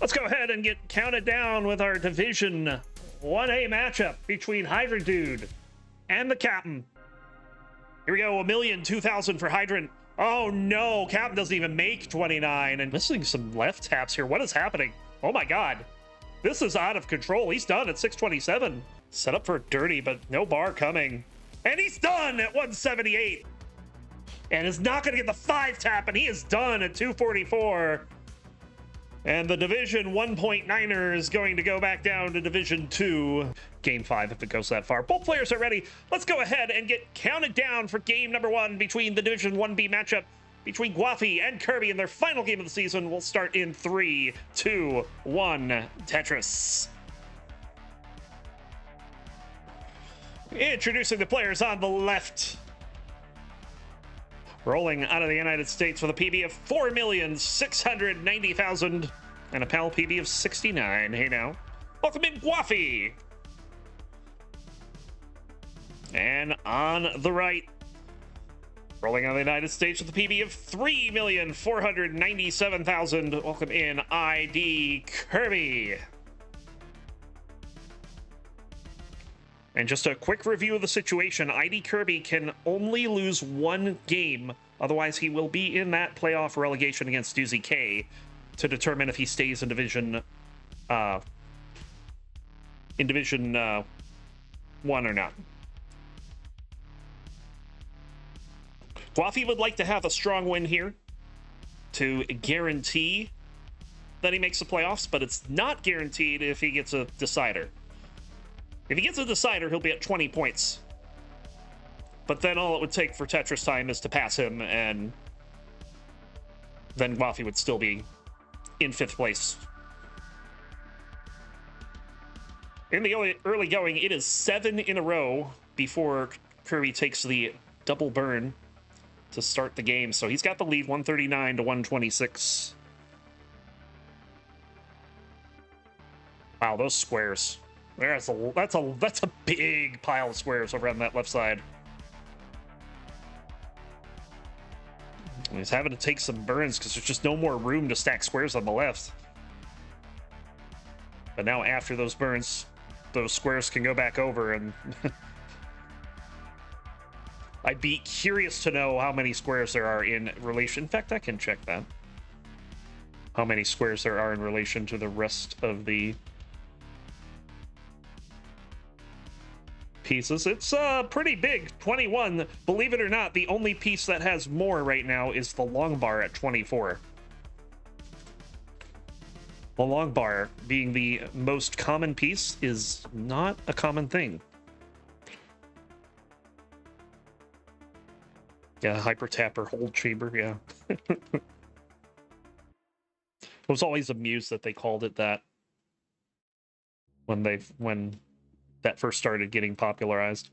Let's go ahead and get counted down with our Division 1A matchup between Hydrant Dude and the Captain. Here we go, 1,002,000 for Hydrant. Oh no, Captain doesn't even make 29 and missing some left taps here. What is happening? Oh my god. This is out of control. He's done at 627. Set up for Dirty, but no bar coming. And he's done at 178. And is not going to get the 5 tap, and he is done at 244. And the Division 1.9er is going to go back down to Division 2. Game 5, if it goes that far. Both players are ready. Let's go ahead and get counted down for game number 1 between the Division 1B matchup between Gwafey and Kirby in their final game of the season. Will start in 3, 2, 1, Tetris. Introducing the players on the left. Rolling out of the United States with a PB of 4,690,000 and a PAL PB of 69. Hey now. Welcome in, Gwafey. And on the right, rolling out of the United States with a PB of 3,497,000. Welcome in, ID Kirby. And just a quick review of the situation. ID Kirby can only lose 1 game. Otherwise, he will be in that playoff relegation against Doozy K to determine if he stays in Division 1 or not. Gwafey would like to have a strong win here to guarantee that he makes the playoffs, but it's not guaranteed if he gets a decider. If he gets a decider, he'll be at 20 points. But then all it would take for Tetris time is to pass him, and then Gwafey would still be in 5th place. In the early going, it is 7 in a row before Kirby takes the double burn to start the game. So he's got the lead, 139 to 126. Wow, those squares. That's a big pile of squares over on that left side. He's having to take some burns because there's just no more room to stack squares on the left. But now after those burns, those squares can go back over, and I'd be curious to know how many squares there are in relation. In fact, I can check that. How many squares there are in relation to the rest of the pieces. It's pretty big, 21. Believe it or not, the only piece that has more right now is the long bar at 24. The long bar, being the most common piece, is not a common thing. Yeah, hyper tapper, hold chamber, yeah. I was always amused that they called it that when that first started getting popularized.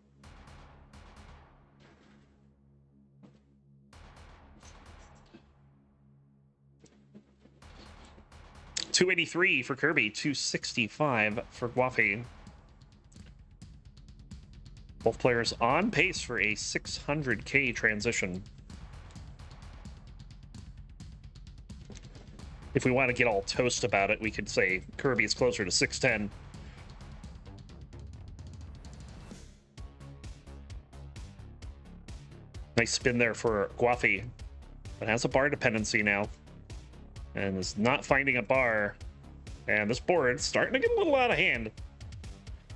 $283 for Kirby, $265 for Gwafey. Both players on pace for a 600K transition. If we want to get all toast about it, we could say Kirby is closer to 610. Nice spin there for Gwafey, but has a bar dependency now and is not finding a bar. And this board's starting to get a little out of hand.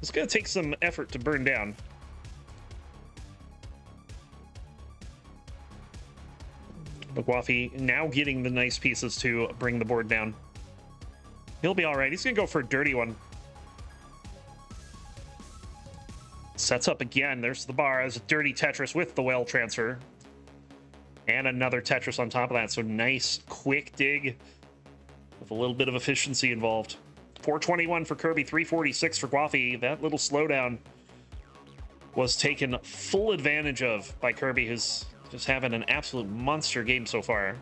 It's going to take some effort to burn down. But Gwafey now getting the nice pieces to bring the board down. He'll be all right. He's going to go for a dirty one. Sets up again. There's the bar. There's a dirty Tetris with the well transfer. And another Tetris on top of that. So nice, quick dig with a little bit of efficiency involved. 421 for Kirby, 346 for Gwafey. That little slowdown was taken full advantage of by Kirby, who's just having an absolute monster game so far.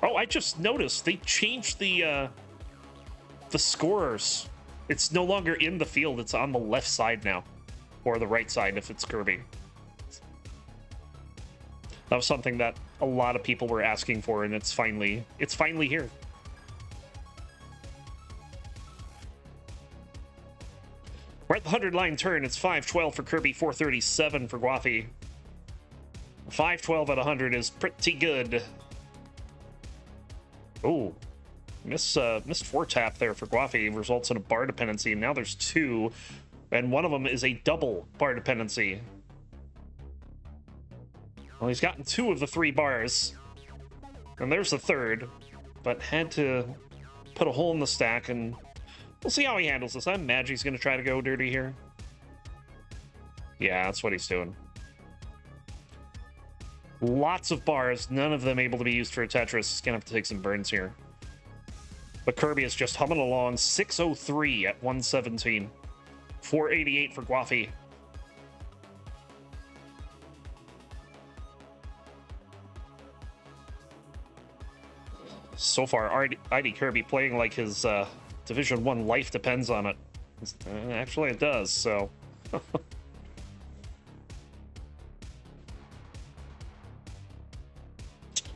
Oh, I just noticed they changed the scorers. It's no longer in the field. It's on the left side now, or the right side if it's Kirby. That was something that a lot of people were asking for, and it's finally here. We're at the 100-line turn. It's 512 for Kirby, 437 for Gwafey. 512 at 100 is pretty good. Oh, missed 4-tap there for Gwafey. Results in a bar dependency, and now there's 2, and one of them is a double bar dependency. Well, he's gotten 2 of the 3 bars, and there's the 3rd, but had to put a hole in the stack, and we'll see how he handles this. I imagine he's going to try to go dirty here. Yeah, that's what he's doing. Lots of bars, none of them able to be used for a Tetris. He's going to have to take some burns here. But Kirby is just humming along. 603 at 117. 488 for Gwafey. So far, ID Kirby playing like his Division 1 life depends on it. Actually, it does, so...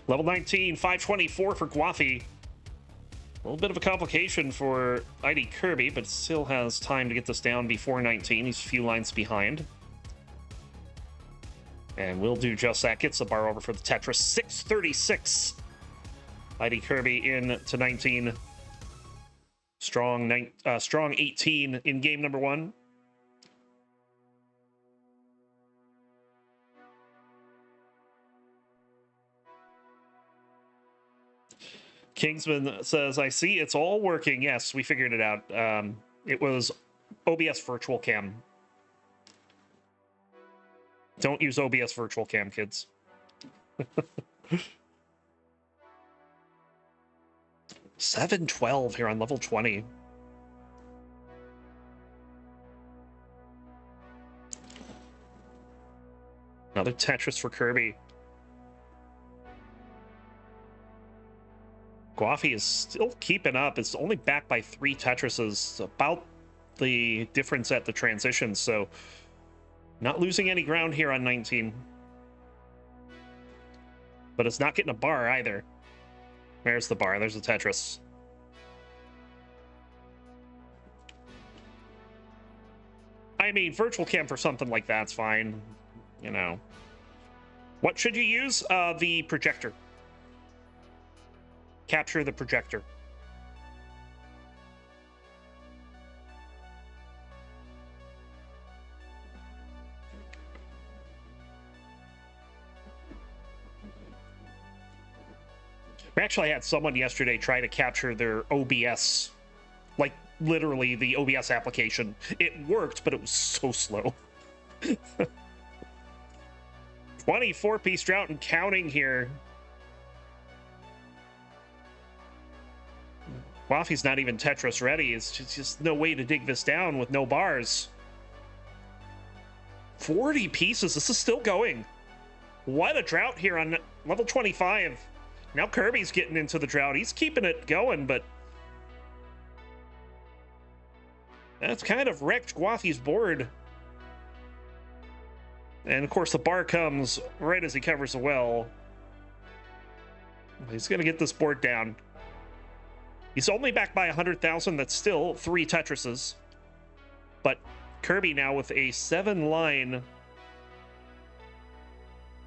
Level 19, 524 for Gwafey. A little bit of a complication for ID Kirby, but still has time to get this down before 19. He's a few lines behind. And will do just that. Gets the bar over for the Tetris. 636. ID Kirby in to 19. Strong 18 in game number 1. Kingsman says, I see it's all working. Yes, we figured it out. It was OBS Virtual Cam. Don't use OBS Virtual Cam, kids. 712 here on level 20. Another Tetris for Kirby. Gwafey is still keeping up. It's only backed by 3 Tetrises, about the difference at the transition, so not losing any ground here on 19. But it's not getting a bar either. There's the bar. There's the Tetris. I mean, virtual cam for something like that's fine. You know. What should you use? The projector. Capture the projector. We actually had someone yesterday try to capture their OBS, like literally the OBS application. It worked, but it was so slow. 24-piece drought and counting here. Gwafey's not even Tetris ready. It's just no way to dig this down with no bars. 40 pieces. This is still going. What a drought here on level 25. Now Kirby's getting into the drought. He's keeping it going, but that's kind of wrecked Gwafey's board. And of course the bar comes right as he covers the well. He's going to get this board down. He's only back by 100,000. That's still 3 Tetrises. But Kirby now with a 7-line.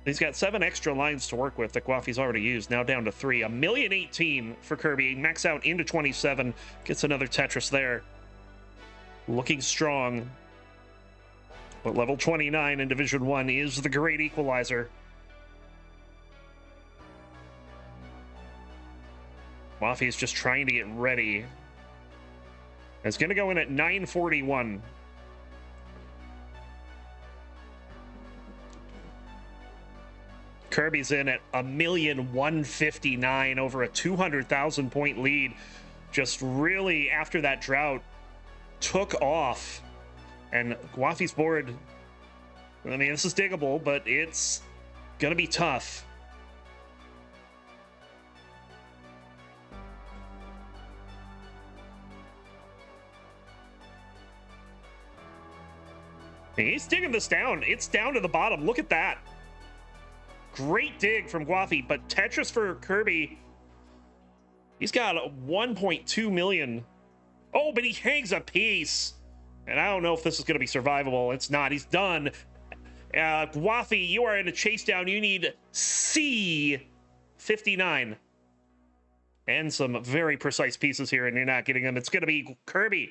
He's got 7 extra lines to work with that Gwafey's already used. Now down to 3. 1,018,000 for Kirby. Max out into 27. Gets another Tetris there. Looking strong. But level 29 in Division 1 is the great equalizer. Gwafey is just trying to get ready. It's going to go in at 941. Kirby's in at 1,159,000 over a 200,000 point lead. Just really, after that drought, took off. And Gwafey's board, I mean, this is diggable, but it's going to be tough. He's digging this down. It's down to the bottom. Look at that. Great dig from Gwafey, but Tetris for Kirby. He's got 1.2 million. Oh, but he hangs a piece. And I don't know if this is going to be survivable. It's not. He's done. Gwafey, you are in a chase down. You need C59. And some very precise pieces here, and you're not getting them. It's going to be Kirby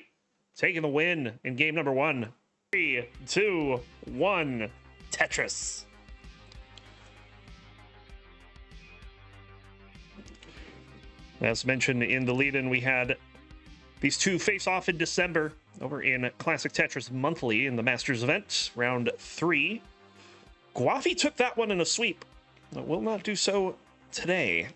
taking the win in game number 1. 3, 2, 1. Tetris. As mentioned in the lead-in, we had these two face-off in December over in Classic Tetris Monthly in the Masters event, round 3. Gwafey took that one in a sweep, but will not do so today.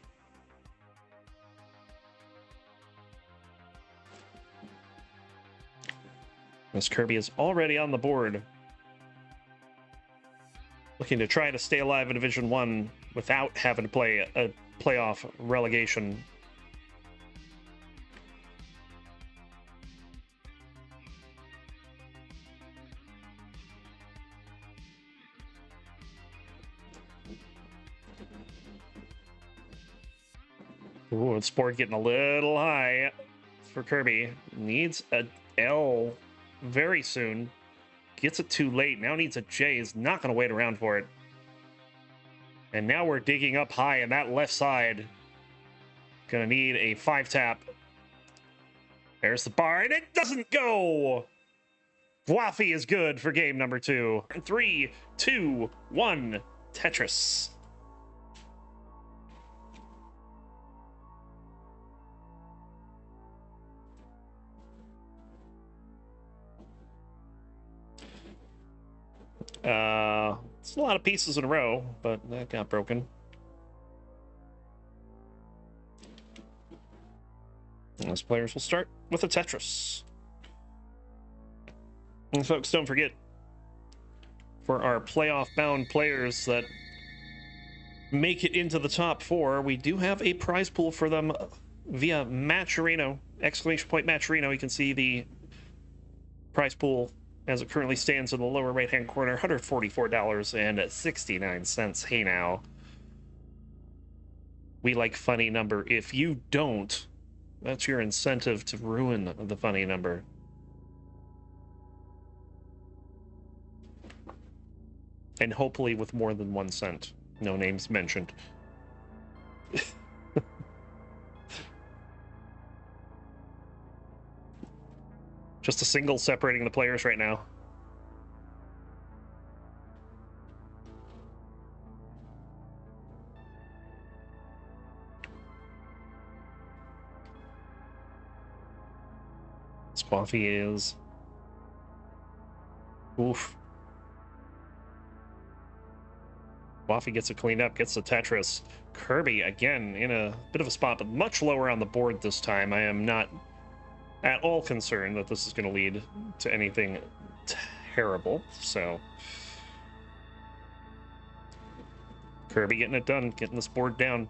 As Kirby is already on the board, looking to try to stay alive in Division 1 without having to play a playoff relegation. Ooh, it's board getting a little high for Kirby. Needs a L very soon. Gets it too late. Now needs a J. Is not going to wait around for it. And now we're digging up high in that left side. Going to need a 5-tap. There's the bar, and it doesn't go! Gwafey is good for game number 2. 3, 2, 1. Tetris. It's a lot of pieces in a row, but that got broken. Those players will start with a Tetris. And folks, don't forget, for our playoff-bound players that make it into the top 4, we do have a prize pool for them via Matcherino, ! Matcherino. You can see the prize pool as it currently stands in the lower right-hand corner, $144.69. Hey now. We like funny number. If you don't, that's your incentive to ruin the funny number. And hopefully with more than 1 cent. No names mentioned. Just a single separating the players right now. Gwafey is... Oof. Gwafey gets it cleaned up, gets the Tetris. Kirby, again, in a bit of a spot, but much lower on the board this time. I am not at all concerned that this is going to lead to anything terrible, so... Kirby getting it done, getting this board down.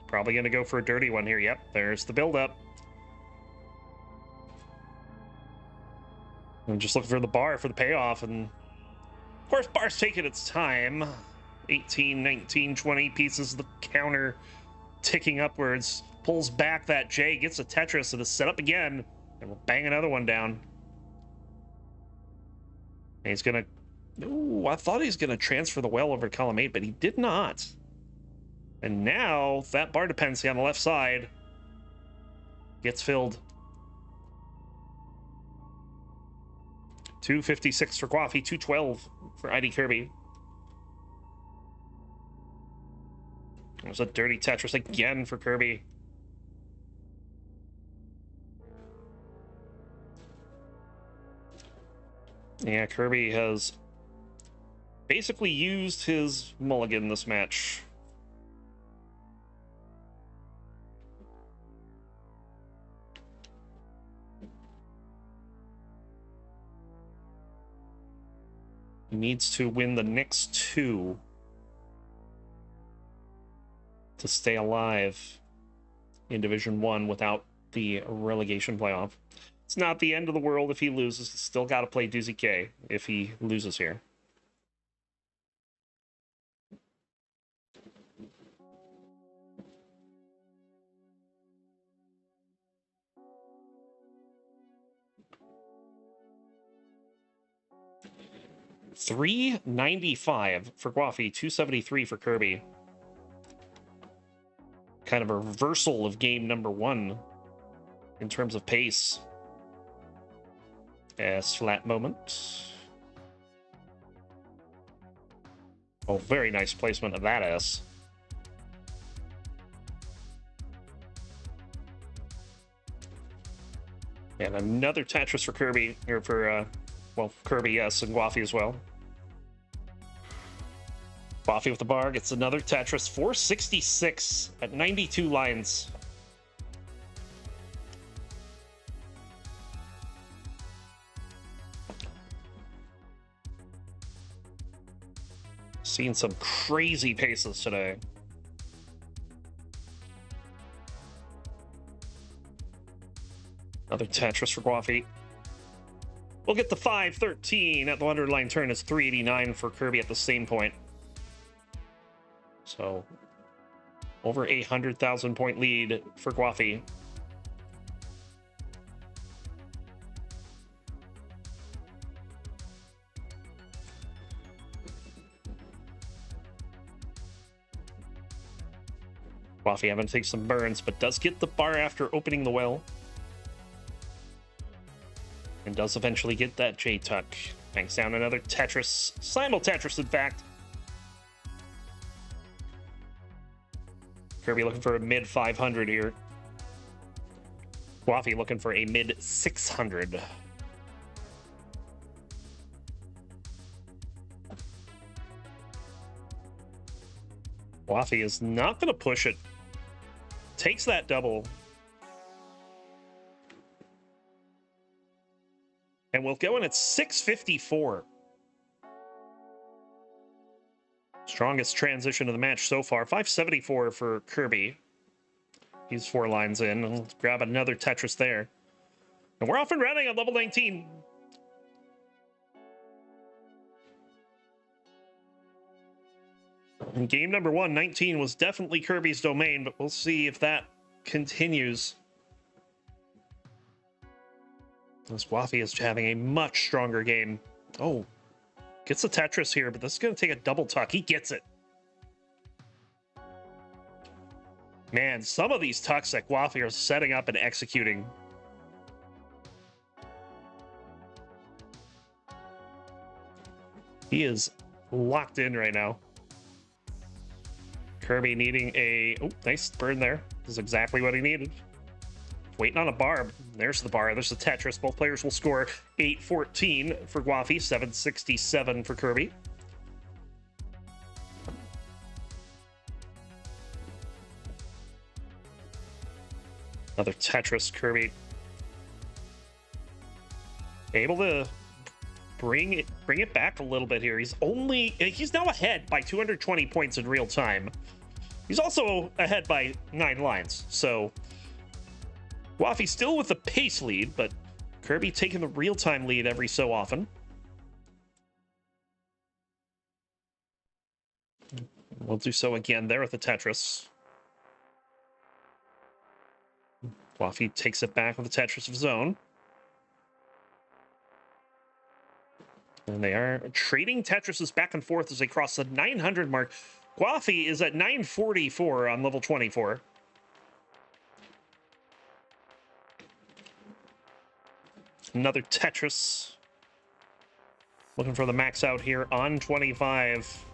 Probably going to go for a dirty one here. Yep, there's the build-up. I'm just looking for the bar for the payoff, and of course bar's taking its time. 18, 19, 20 pieces of the counter ticking upwards. Pulls back that J, gets a Tetris, and is set up again. And we'll bang another one down. And he's gonna... Ooh, I thought he was gonna transfer the well over to column 8, but he did not. And now, that bar dependency on the left side gets filled. 256 for Gwafey, 212 for ID Kirby. There's a dirty Tetris again for Kirby. Yeah, Kirby has basically used his mulligan this match. He needs to win the next 2 to stay alive in Division 1 without the relegation playoff. It's not the end of the world if he loses. He's still got to play Doozy K if he loses here. 395 for Gwafey, 273 for Kirby. Kind of a reversal of game number 1 in terms of pace. S-flat moment. Oh, very nice placement of that S. And another Tetris for Kirby, or for, well, Kirby, yes, and Gwafey as well. Gwafey with the bar gets another Tetris, 466 at 92 lines. Seeing some crazy paces today. Another Tetris for Gwafey. We'll get the 513 at the 100 line turn. It's 389 for Kirby at the same point. So, over a 100,000 point lead for Gwafey. Gwafey having to take some burns, but does get the bar after opening the well. And does eventually get that J-Tuck. Banks down another Tetris. Simul-Tetris, in fact. Kirby looking for a mid-500 here. Gwafey looking for a mid-600. Gwafey is not going to push it. Takes that double. And we'll go in at 654. Strongest transition of the match so far. 574 for Kirby. He's 4 lines in. We'll grab another Tetris there. And we're off and running on level 19. In game number 1, 19 was definitely Kirby's domain, but we'll see if that continues. This Gwafey is having a much stronger game. Oh, gets a Tetris here, but this is going to take a double tuck. He gets it. Man, some of these tucks that Gwafey are setting up and executing. He is locked in right now. Kirby needing a... Oh, nice burn there. This is exactly what he needed. Waiting on a bar. There's the bar. There's the Tetris. Both players will score 814 for Gwafey, 767 for Kirby. Another Tetris. Kirby able to bring it back a little bit here. He's now ahead by 220 points in real time. He's also ahead by 9 lines. So Gwafey still with the pace lead, but Kirby taking the real-time lead every so often. We'll do so again there with the Tetris. Gwafey takes it back with the Tetris of his own. And they are trading Tetrises back and forth as they cross the 900 mark. Gwafey is at 944 on level 24. Another Tetris. Looking for the max out here on 25.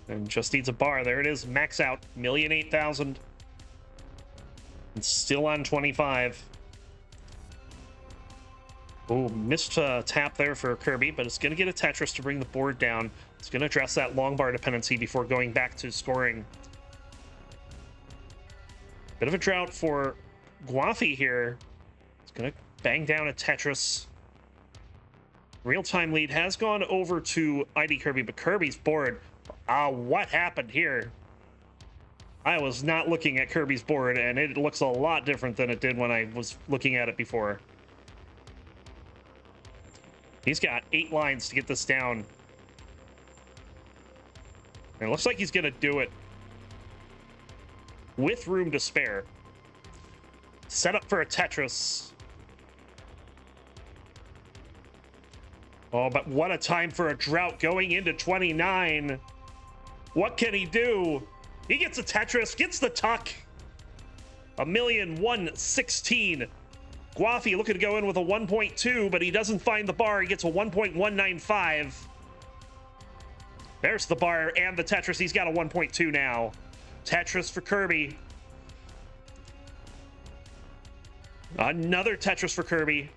And just needs a bar. There it is. Max out. 1,008,000. And still on 25. Oh, missed tap there for Kirby, but it's going to get a Tetris to bring the board down. It's going to address that long bar dependency before going back to scoring. Bit of a drought for Gwafey here. It's going to bang down a Tetris. Real-time lead has gone over to ID Kirby, but Kirby's board. What happened here? I was not looking at Kirby's board, and it looks a lot different than it did when I was looking at it before. He's got 8 lines to get this down. And it looks like he's going to do it with room to spare. Set up for a Tetris. Oh, but what a time for a drought going into 29. What can he do? He gets a Tetris, gets the tuck. 1,116. Gwafey looking to go in with a 1.2, but he doesn't find the bar. He gets a 1.195. There's the bar and the Tetris. He's got a 1.2 now. Tetris for Kirby. Another Tetris for Kirby.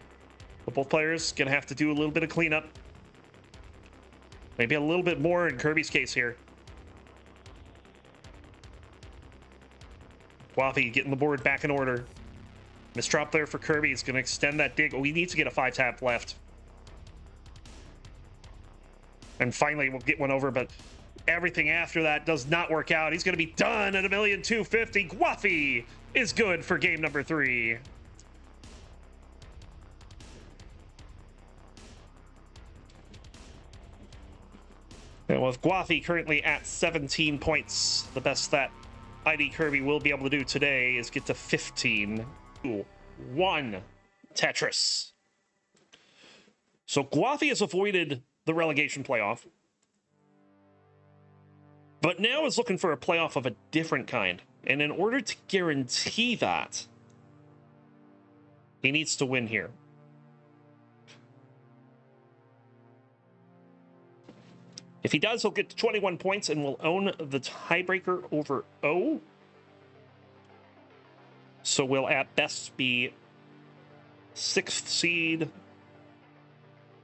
But both players gonna have to do a little bit of cleanup. Maybe a little bit more in Kirby's case here. Gwafey getting the board back in order. Misdrop there for Kirby. He's going to extend that dig. Oh, he needs to get a 5-tap left. And finally, we'll get one over, but everything after that does not work out. He's going to be done at 1,250,000. Gwafey is good for game number 3. And with Gwafey currently at 17 points, the best that ID Kirby will be able to do today is get to 15. 1 Tetris. So Gwafey has avoided the relegation playoff, but now is looking for a playoff of a different kind. And in order to guarantee that, he needs to win here. If he does, he'll get to 21 points and will own the tiebreaker over O. So we'll at best be 6th seed.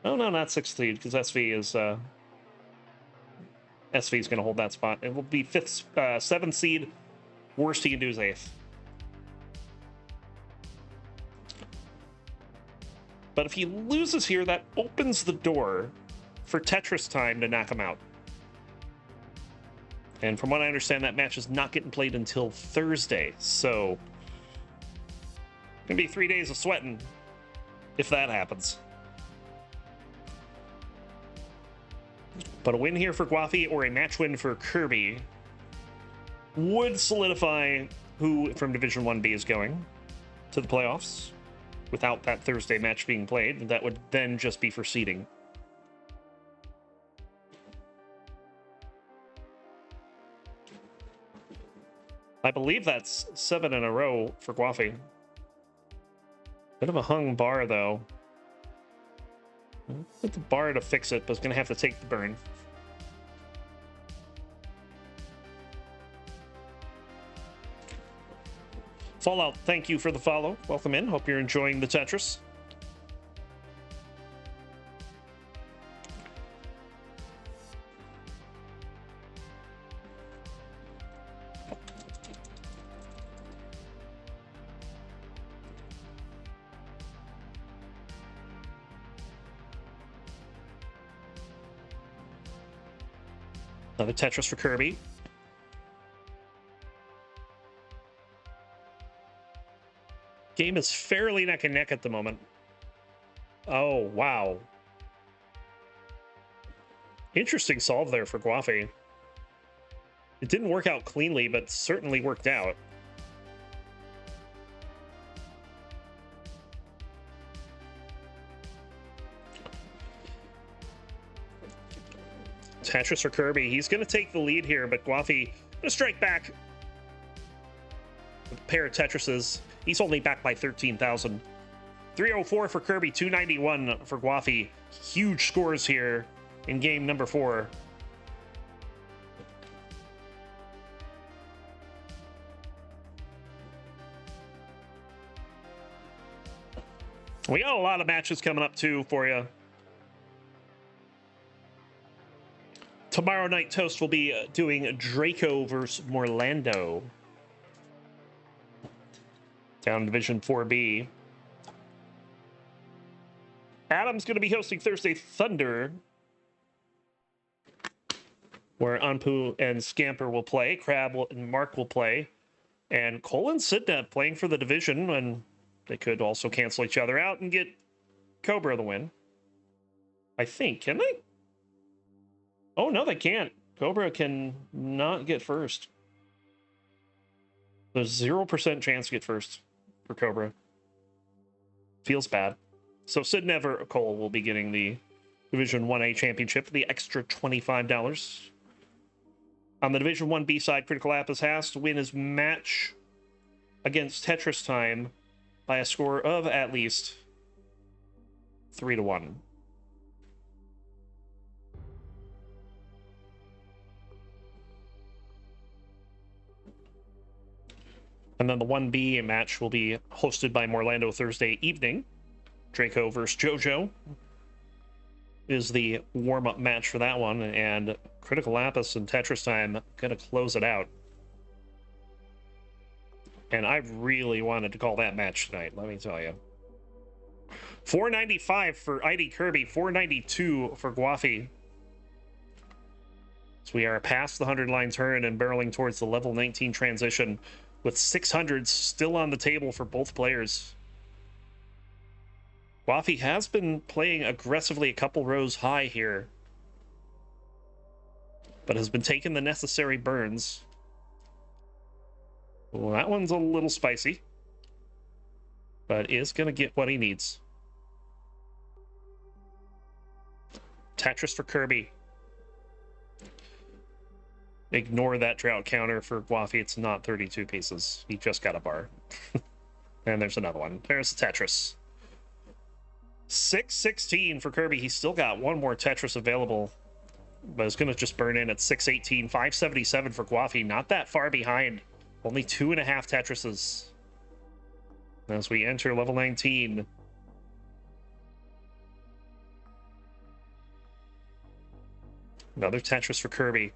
Oh, no, not 6th seed, because SV is going to hold that spot. It will be 7th seed. Worst he can do is 8th. But if he loses here, that opens the door for Tetris time to knock him out. And from what I understand, that match is not getting played until Thursday. So gonna be 3 days of sweating if that happens. But a win here for Gwafey or a match win for Kirby would solidify who from Division 1B is going to the playoffs without that Thursday match being played. That would then just be for seeding. I believe that's 7 in a row for Gwafey. Bit of a hung bar, though. Put the bar to fix it, but it's going to have to take the burn. Fallout, thank you for the follow. Welcome in. Hope you're enjoying the Tetris. Another Tetris for Kirby. Game is fairly neck and neck at the moment. Oh, wow. Interesting solve there for Gwafey. It didn't work out cleanly, but certainly worked out. Tetris for Kirby. He's going to take the lead here, but Gwafey going to strike back with a pair of Tetrises. He's only back by 13,000. 304 for Kirby, 291 for Gwafey. Huge scores here in game number 4. We got a lot of matches coming up, too, for you. Tomorrow night, Toast will be doing Draco versus Morlando. Down Division 4B. Adam's going to be hosting Thursday Thunder, where Anpu and Scamper will play. And Mark will play. And Cole and Sidney playing for the division, and they could also cancel each other out and get Cobra the win. I think. Can they? Oh, no, they can't. Cobra can not get first. There's 0% chance to get first for Cobra. Feels bad. So Sid Never Cole will be getting the Division 1A championship for the extra $25. On the Division 1B side, Critical Apis has to win his match against Tetris Time by a score of at least 3-1. And then the 1B match will be hosted by Morlando Thursday evening. Draco versus JoJo is the warm-up match for that one, and Critical Apis and Tetris Time gonna close it out. And I really wanted to call that match tonight, let me tell you. 495 for ID Kirby, 492 for Gwafey. So we are past the 100-line turn and barreling towards the level 19 transition, with 600s still on the table for both players. Gwafey has been playing aggressively a couple rows high here, but has been taking the necessary burns. Well, that one's a little spicy, but is going to get what he needs. Tetris for Kirby. Ignore that drought counter for Gwafey. It's not 32 pieces. He just got a bar. And there's another one. There's the Tetris. 616 for Kirby. He's still got one more Tetris available, but it's going to just burn in at 618. 577 for Gwafey. Not that far behind. Only 2.5 Tetrises as we enter level 19. Another Tetris for Kirby.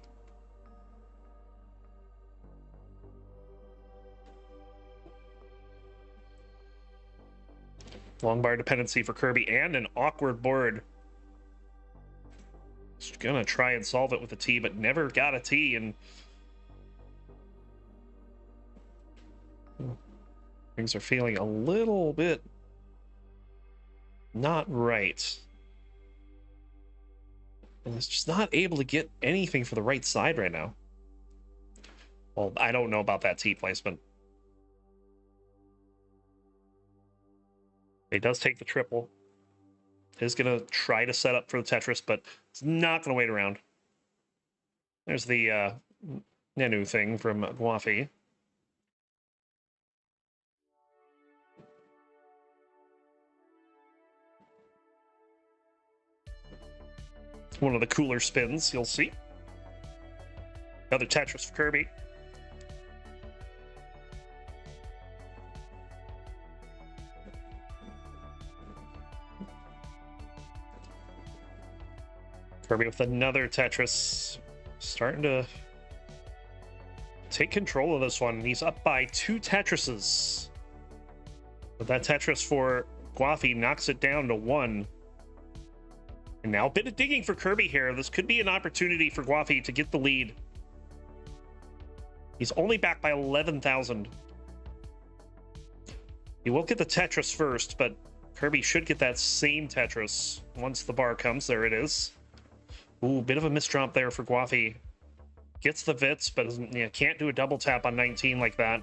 Long bar dependency for Kirby and an awkward board. Just gonna try and solve it with a T, but never got a T, and things are feeling a little bit not right. And it's just not able to get anything for the right side right now. Well, I don't know about that T placement. He does take the triple. Is going to try to set up for the Tetris, but it's not going to wait around. There's the Nenu thing from Gwafey. It's one of the cooler spins, you'll see. Another Tetris for Kirby. Kirby with another Tetris, starting to take control of this one. He's up by 2 Tetrises. But that Tetris for Gwafey knocks it down to 1. And now a bit of digging for Kirby here. This could be an opportunity for Gwafey to get the lead. He's only back by 11,000. He will get the Tetris first, but Kirby should get that same Tetris once the bar comes. There it is. Ooh, bit of a misdrop there for Gwafey. Gets the Vits, but can't do a double tap on 19 like that.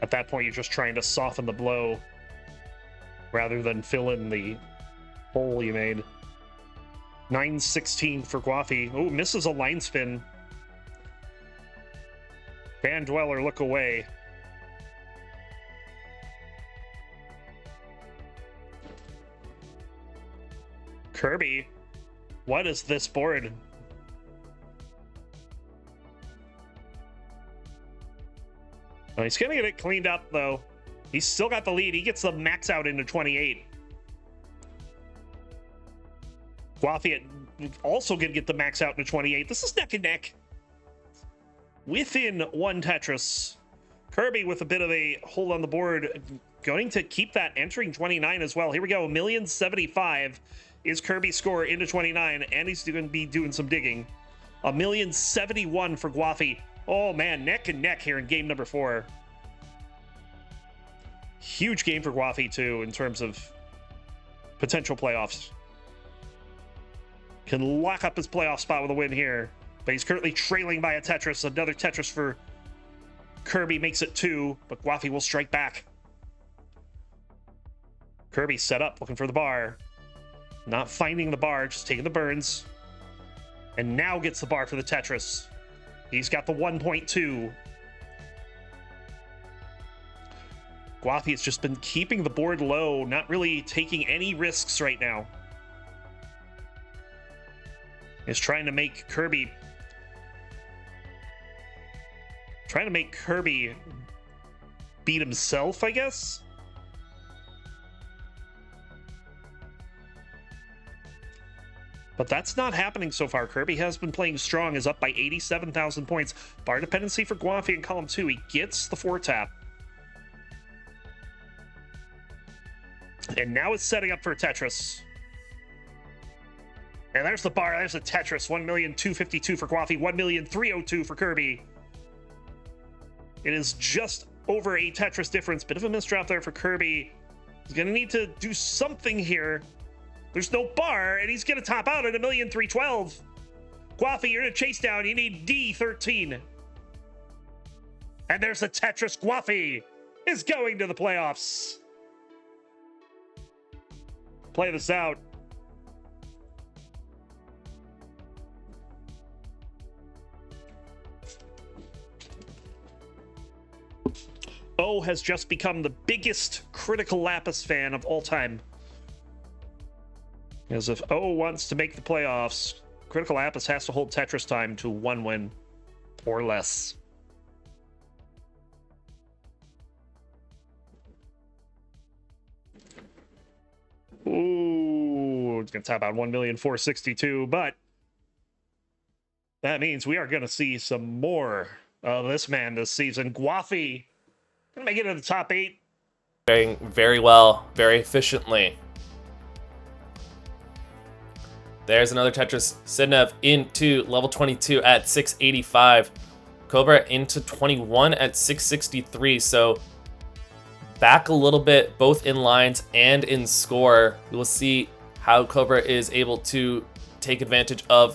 At that point, you're just trying to soften the blow rather than fill in the hole you made. 916 for Gwafey. Oh, misses a line spin. Van Dweller, look away. Kirby, what is this board? Well, he's gonna get it cleaned up though. He's still got the lead. He gets the max out into 28. Gwafey also gonna get the max out into 28. This is neck and neck. Within 1 Tetris. Kirby with a bit of a hold on the board, going to keep that entering 29 as well. Here we go, 1,075,000 is Kirby's score into 29, and he's going to be doing some digging. 1,071,000 for Gwafey. Oh man, neck and neck here in game number 4. Huge game for Gwafey too in terms of potential playoffs. Can lock up his playoff spot with a win here, but he's currently trailing by a Tetris. Another Tetris for Kirby makes it 2, but Gwafey will strike back. Kirby set up, looking for the bar. Not finding the bar, just taking the burns. And now gets the bar for the Tetris. He's got the 1.2. Gwafey has just been keeping the board low, not really taking any risks right now. He's trying to make Kirby beat himself, I guess. But that's not happening so far. Kirby has been playing strong, is up by 87,000 points. Bar dependency for Gwafey in column 2. He gets the 4-tap. And now it's setting up for a Tetris. And there's the bar. There's a Tetris. 1,252,000 for Gwafey. 1,302,000 for Kirby. It is just over a Tetris difference. Bit of a misdrop there for Kirby. He's going to need to do something here. There's no bar, and he's going to top out at 1,312,000. Gwafey, you're in a chase down. You need D13. And there's the Tetris. Gwafey is going to the playoffs. Play this out. O has just become the biggest Critical Lapis fan of all time. As if O wants to make the playoffs, Critical Lapis has to hold Tetris time to 1 win or less. Ooh, it's going to top out 1,462,000, but that means we are going to see some more of this man this season. Gwafey going to make it to the top 8. Playing very well, very efficiently. There's another Tetris. Sidnev into level 22 at 685. Cobra into 21 at 663. So back a little bit, both in lines and in score. We will see how Cobra is able to take advantage of